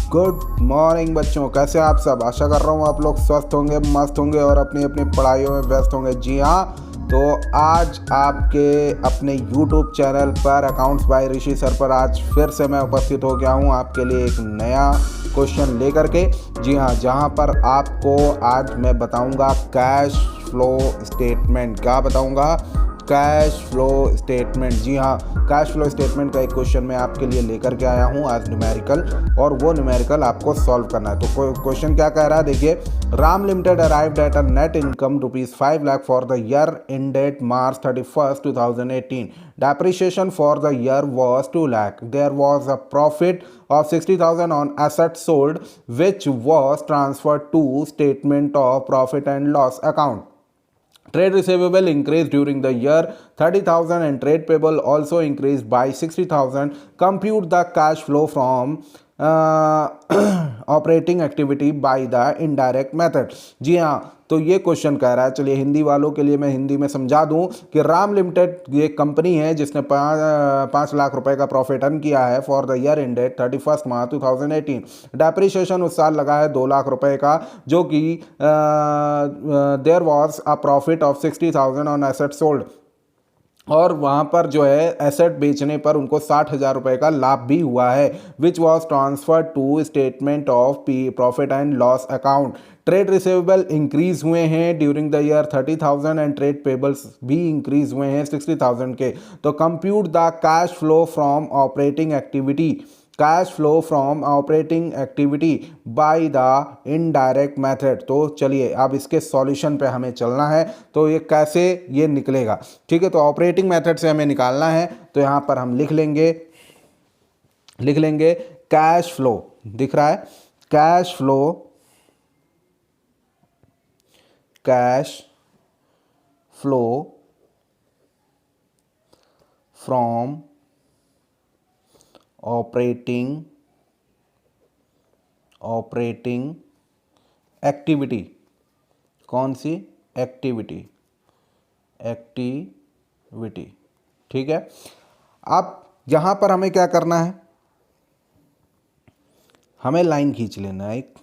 Good morning बच्चों, कैसे आप सब। आशा कर रहा हूँ आप लोग स्वस्थ होंगे, मस्त होंगे और अपनी अपनी पढ़ाइयों में व्यस्त होंगे। जी हाँ, तो आज आपके अपने YouTube चैनल पर अकाउंट्स बाय ऋषि सर पर आज फिर से मैं उपस्थित हो गया हूँ आपके लिए एक नया क्वेश्चन लेकर के। जी हाँ, जहाँ पर आपको आज मैं बताऊँगा कैश फ्लो स्टेटमेंट। क्या बताऊँगा? Cash flow statement. जी हाँ, कैश फ्लो स्टेटमेंट का एक क्वेश्चन मैं आपके लिए लेकर के आया हूँ आज न्यूमेरिकल, और वो न्यूमेरिकल आपको सॉल्व करना है। तो क्वेश्चन क्या कह रहा है, देखिए। Ram limited arrived at a net income ₹5 lakh for the year ended March 31st, 2018. Depreciation for the year was 2 lakh. There was a profit of 60,000 on assets sold, which was transferred to statement of profit and loss account. Trade receivable increased during the year 30,000 and trade payable also increased by 60,000. Compute the cash flow from operating activity by the indirect method. जी हाँ, तो ये question कह रहा है, चलिए हिंदी वालों के लिए मैं हिंदी में समझा दूं कि राम लिमिटेड ये कंपनी है जिसने 5 लाख रुपए का प्रॉफिट अर्न किया है for the year ended 31 March 2018। Depreciation उस साल लगा है 2 लाख रुपए का, जो कि there was a profit of 60,000 on asset sold, और वहाँ पर जो है एसेट बेचने पर उनको 60,000 रुपये का लाभ भी हुआ है, which was transfer to statement of profit and loss account. Trade receivable increase हुए हैं during the year 30,000 and trade payables भी इंक्रीज हुए हैं 60,000 के। तो compute the cash flow from operating activity, cash flow from operating activity by the indirect method. तो चलिए अब इसके सॉल्यूशन पे हमें चलना है, तो ये कैसे ये निकलेगा। ठीक है, तो ऑपरेटिंग मेथड से हमें निकालना है, तो यहाँ पर हम लिख लेंगे कैश फ्लो। दिख रहा है cash flow, cash flow from operating activity. कौन सी एक्टिविटी? ठीक है। अब यहां पर हमें क्या करना है, हमें लाइन खींच लेना है। एक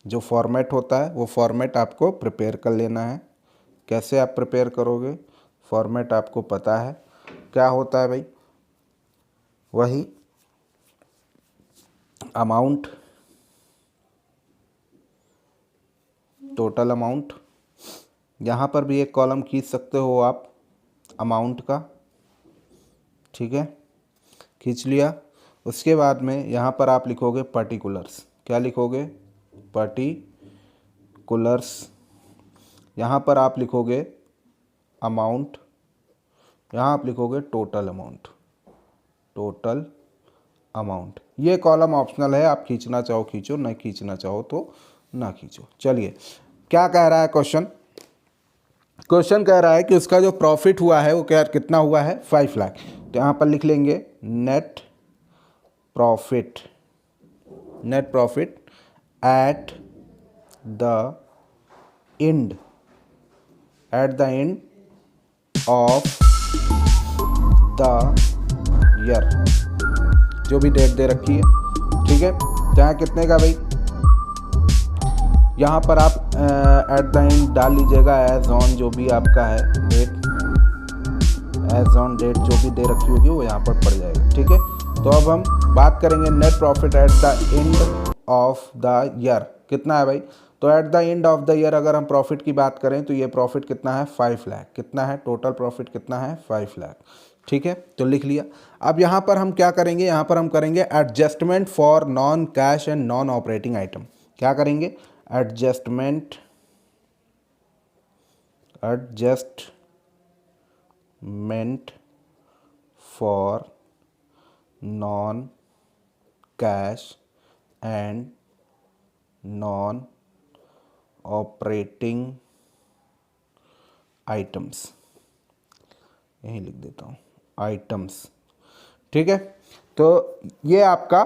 जो फॉर्मेट होता है वो फॉर्मेट आपको प्रिपेयर कर लेना है। कैसे आप प्रिपेयर करोगे? फॉर्मेट आपको पता है क्या होता है भाई, वही अमाउंट, टोटल अमाउंट। यहाँ पर भी एक कॉलम खींच सकते हो आप अमाउंट का। ठीक है, खींच लिया। उसके बाद में यहाँ पर आप लिखोगे पर्टिकुलर्स। क्या लिखोगे? पर्टिकुलर्स। यहाँ पर आप लिखोगे अमाउंट, यहाँ आप लिखोगे टोटल अमाउंट। टोटल अमाउंट, ये कॉलम ऑप्शनल है, आप खींचना चाहो खींचो, नहीं खींचना चाहो तो ना खींचो। चलिए क्या कह रहा है क्वेश्चन? क्वेश्चन कह रहा है कि उसका जो प्रॉफिट हुआ है वो क्या कितना हुआ है? 5 लाख। तो यहाँ पर लिख लेंगे net profit. Net profit at the end of the year, जो भी डेट दे रखी है। ठीक है, चाहे कितने का भाई, यहाँ पर आप एट द एंड डाल लीजिएगा एज ऑन, जो भी आपका है डेट, एज ऑन डेट जो भी दे रखी होगी वो यहाँ पर पड़ जाएगा। ठीक है, तो अब हम बात करेंगे net profit at the end of the year. कितना है भाई? तो at the end of the year अगर हम प्रॉफिट की बात करें तो ये प्रॉफिट कितना है? 5 लाख। कितना है टोटल प्रॉफिट? कितना है? 5 लाख। ठीक है, तो लिख लिया। अब यहाँ पर हम क्या करेंगे? यहाँ पर हम करेंगे adjustment for non cash and non operating item. क्या करेंगे? Adjustment for non cash and non operating items. यही लिख देता हूँ आइटम्स। ठीक है, तो ये आपका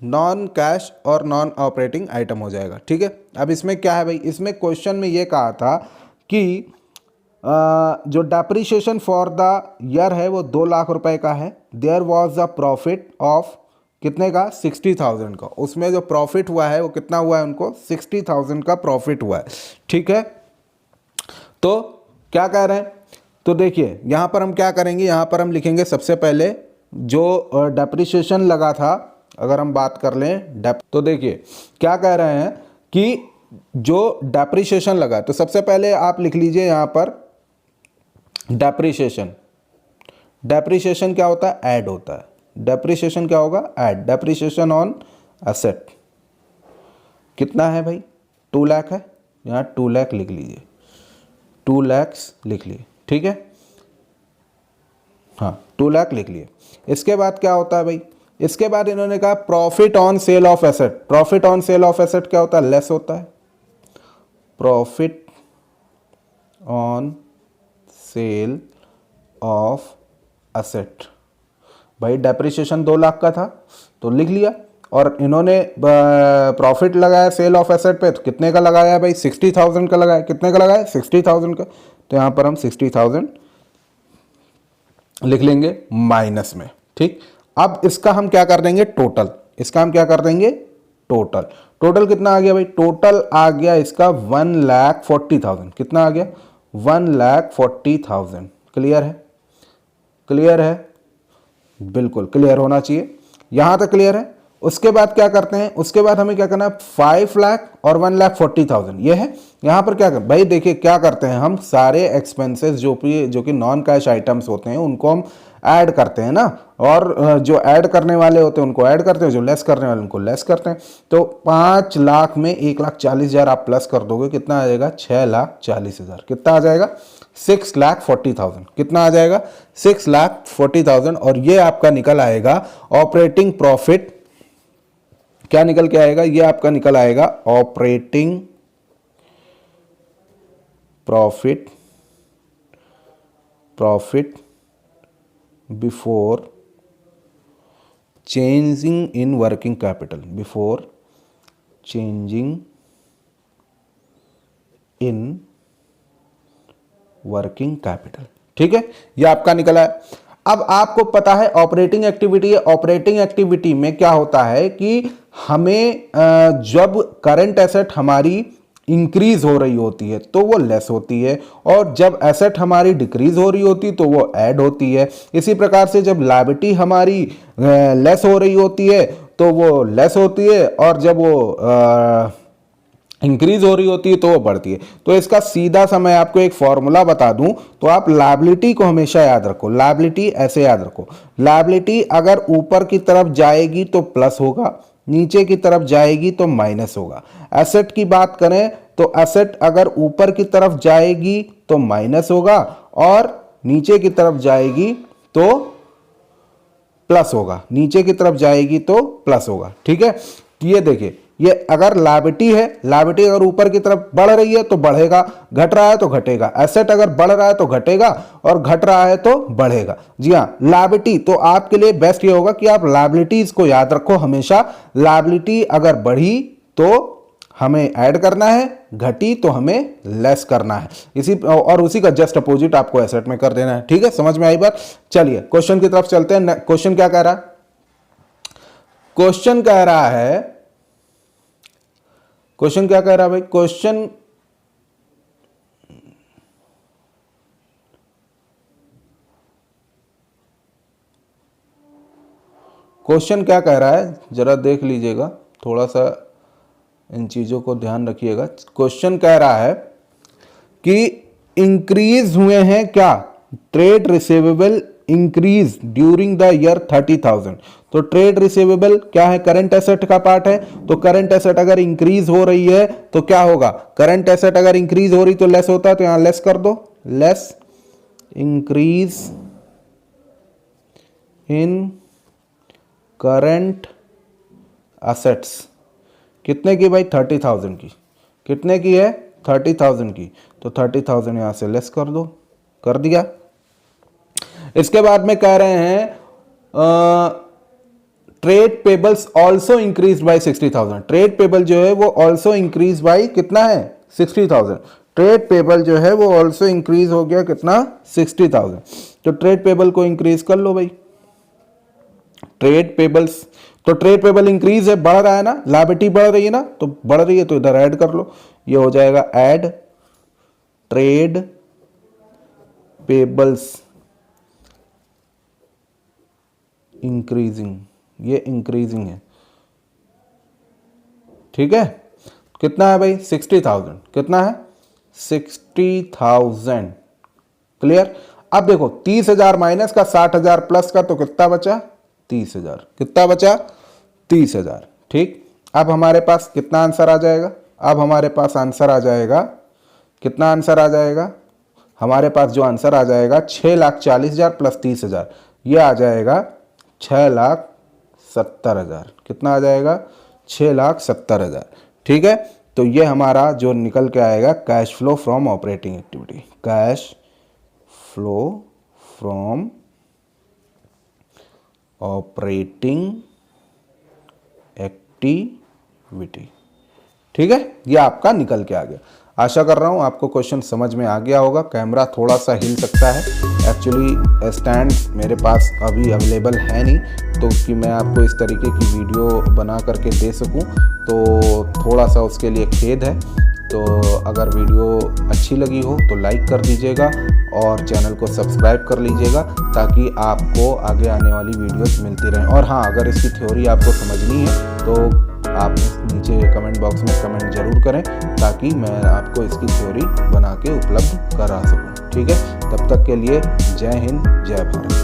नॉन कैश और नॉन ऑपरेटिंग आइटम हो जाएगा। ठीक है, अब इसमें क्या है भाई, इसमें क्वेश्चन में ये कहा था कि जो डेप्रिसिएशन फॉर द ईयर है वो 2 लाख रुपए का है। There was a profit of कितने का, 60,000 का। उसमें जो प्रॉफिट हुआ है वो कितना हुआ है, उनको 60,000 का प्रॉफिट हुआ है। ठीक है, तो क्या कह रहे हैं, तो देखिए यहाँ पर हम क्या करेंगे, यहाँ पर हम लिखेंगे सबसे पहले जो डेप्रिसिएशन लगा था, अगर हम बात कर लें तो देखिए क्या कह रहे हैं कि जो डेप्रिसिएशन लगा, तो सबसे पहले आप लिख लीजिए यहाँ पर डेप्रिसिएशन। डेप्रिसिएशन क्या होता है, ऐड होता है। डेप्रिसिएशन क्या होगा, ऐड। डेप्रिसिएशन ऑन एसेट कितना है भाई, 2 लाख है, यहाँ 2 लाख लिख लीजिए, 2 लाख लिख लिए। ठीक है, हाँ 2 लाख लिख लिए। इसके बाद क्या होता है भाई, इसके बाद इन्होंने कहा profit on sale of asset. Profit on sale of asset क्या होता है, लेस होता है। Profit on sale of asset, भाई डेप्रिसिएशन 2 लाख का था तो लिख लिया, और इन्होंने प्रॉफिट लगाया सेल ऑफ एसेट पे, तो कितने का लगाया भाई, 60,000 का लगाया। कितने का लगाया, 60,000 का। तो यहाँ पर हम 60,000 लिख लेंगे माइनस में। ठीक, अब इसका हम क्या कर देंगे, टोटल। इसका हम क्या कर देंगे, टोटल। टोटल कितना आ गया भाई, टोटल आ गया इसका 1,40,000। कितना आ गया, 1,40,000। क्लियर है, क्लियर है, बिल्कुल क्लियर होना चाहिए, यहां तक क्लियर है। उसके बाद क्या करते हैं, उसके बाद हमें क्या करना है, 5 लाख और 1,40,000 ये है। यहां पर क्या कर भाई, देखिए क्या करते हैं हम, सारे एक्सपेंसेस जो कि नॉन कैश आइटम्स होते हैं उनको हम ऐड करते हैं ना, और जो ऐड करने वाले होते हैं उनको ऐड करते हैं, जो लेस करने वाले उनको लेस करते हैं। तो 5 लाख में 1,40,000 आप प्लस कर दोगे, कितना आ जाएगा, 6,40,000। कितना आ जाएगा, 6,40,000। कितना आ जाएगा, 6,40,000। और ये आपका निकल आएगा ऑपरेटिंग प्रॉफिट। क्या निकल के आएगा, ये आपका निकल आएगा operating profit, profit before changing in working capital, before changing in working capital. ठीक है, ये आपका निकला है। अब आपको पता है ऑपरेटिंग एक्टिविटी है, ऑपरेटिंग एक्टिविटी में क्या होता है कि हमें जब करंट एसेट हमारी इंक्रीज हो रही होती है तो वो लेस होती है, और जब एसेट हमारी डिक्रीज हो रही होती है तो वो ऐड होती है। इसी प्रकार से जब लायबिलिटी हमारी लेस हो रही होती है तो वो लेस होती है, और जब वो इंक्रीज हो रही होती है तो वो बढ़ती है। तो इसका सीधा सा मैं आपको एक फॉर्मूला बता दूं, तो आप लायबिलिटी को हमेशा याद रखो। लायबिलिटी ऐसे याद रखो, लायबिलिटी अगर ऊपर की तरफ जाएगी तो प्लस होगा, नीचे की तरफ जाएगी तो माइनस होगा। एसेट की बात करें तो एसेट अगर ऊपर की तरफ जाएगी तो माइनस होगा, और नीचे की तरफ जाएगी तो प्लस होगा। नीचे की तरफ जाएगी तो प्लस होगा। ठीक है, ये देखिए, ये अगर लायबिलिटी है, लायबिलिटी अगर ऊपर की तरफ बढ़ रही है तो बढ़ेगा, घट रहा है तो घटेगा। एसेट अगर बढ़ रहा है तो घटेगा, और घट रहा है तो बढ़ेगा। जी हाँ, लायबिलिटी, तो आपके लिए बेस्ट ये होगा कि आप लायबिलिटीज को याद रखो हमेशा। लायबिलिटी अगर बढ़ी तो हमें ऐड करना है, घटी तो हमें लेस करना है। इसी और उसी का जस्ट अपोजिट आपको एसेट में कर देना है। ठीक है, समझ में आई बात। चलिए क्वेश्चन की तरफ चलते हैं। क्वेश्चन क्या कह रहा है, क्वेश्चन कह रहा है, क्वेश्चन क्या कह रहा है भाई, क्वेश्चन क्वेश्चन क्या कह रहा है, जरा देख लीजिएगा, थोड़ा सा इन चीजों को ध्यान रखिएगा। क्वेश्चन कह रहा है कि इंक्रीज हुए हैं क्या, trade receivable increase during the year 30,000। तो ट्रेड रिसीवेबल क्या है, करंट एसेट का पार्ट है। तो करंट एसेट अगर इंक्रीज हो रही है तो क्या होगा, करंट एसेट अगर इंक्रीज हो रही तो लेस होता है, तो यहां लेस कर दो, less increase in current assets. कितने की भाई, 30,000 की। कितने की है, 30,000 की। तो 30,000 यहां से लेस कर दो, कर दिया। इसके बाद में कह रहे हैं trade payables also increase by 60,000। Trade payable जो है वो ऑल्सो इंक्रीज बाय कितना है, 60,000। ट्रेड पेबल जो है वो ऑल्सो इंक्रीज हो गया कितना 60,000। तो ट्रेड पेबल को इंक्रीज कर लो भाई। ट्रेड पेबल्स तो ट्रेड पेबल इंक्रीज है, बढ़ रहा है ना, लायबिलिटी बढ़ रही है ना, तो बढ़ रही है तो इधर ऐड कर लो। ये हो जाएगा ऐड ट्रेड पेबल्स इंक्रीजिंग, ये इंक्रीजिंग है, ठीक है। कितना है भाई 60,000, कितना है 60,000, क्लियर। अब देखो 30,000 माइनस का 60,000 प्लस का तो कितना बचा 30,000, कितना बचा 30,000, ठीक। अब हमारे पास कितना आंसर आ जाएगा, अब हमारे पास आंसर आ जाएगा, कितना आंसर आ जाएगा हमारे पास, जो आंसर आ जाएगा 6,40,000 प्लस 30,000, ये आ जाएगा 6,70,000, कितना आ जाएगा 6,70,000, ठीक है। तो ये हमारा जो निकल के आएगा cash flow from operating activity, cash flow from operating activity, ठीक है। ये आपका निकल के आ गया। आशा कर रहा हूँ आपको क्वेश्चन समझ में आ गया होगा। कैमरा थोड़ा सा हिल सकता है, एक्चुअली स्टैंड मेरे पास अभी अवेलेबल है नहीं, तो कि मैं आपको इस तरीके की वीडियो बना करके दे सकूं, तो थोड़ा सा उसके लिए खेद है। तो अगर वीडियो अच्छी लगी हो तो लाइक कर दीजिएगा और चैनल को सब्सक्राइब कर लीजिएगा, ताकि आपको आगे आने वाली वीडियोस मिलती रहें। और हाँ, अगर इसकी थ्योरी आपको समझनी है तो आप नीचे कमेंट बॉक्स में कमेंट जरूर करें, ताकि मैं आपको इसकी थ्योरी बना के उपलब्ध करा सकूं, ठीक है। तब तक के लिए जय हिंद, जय भारत।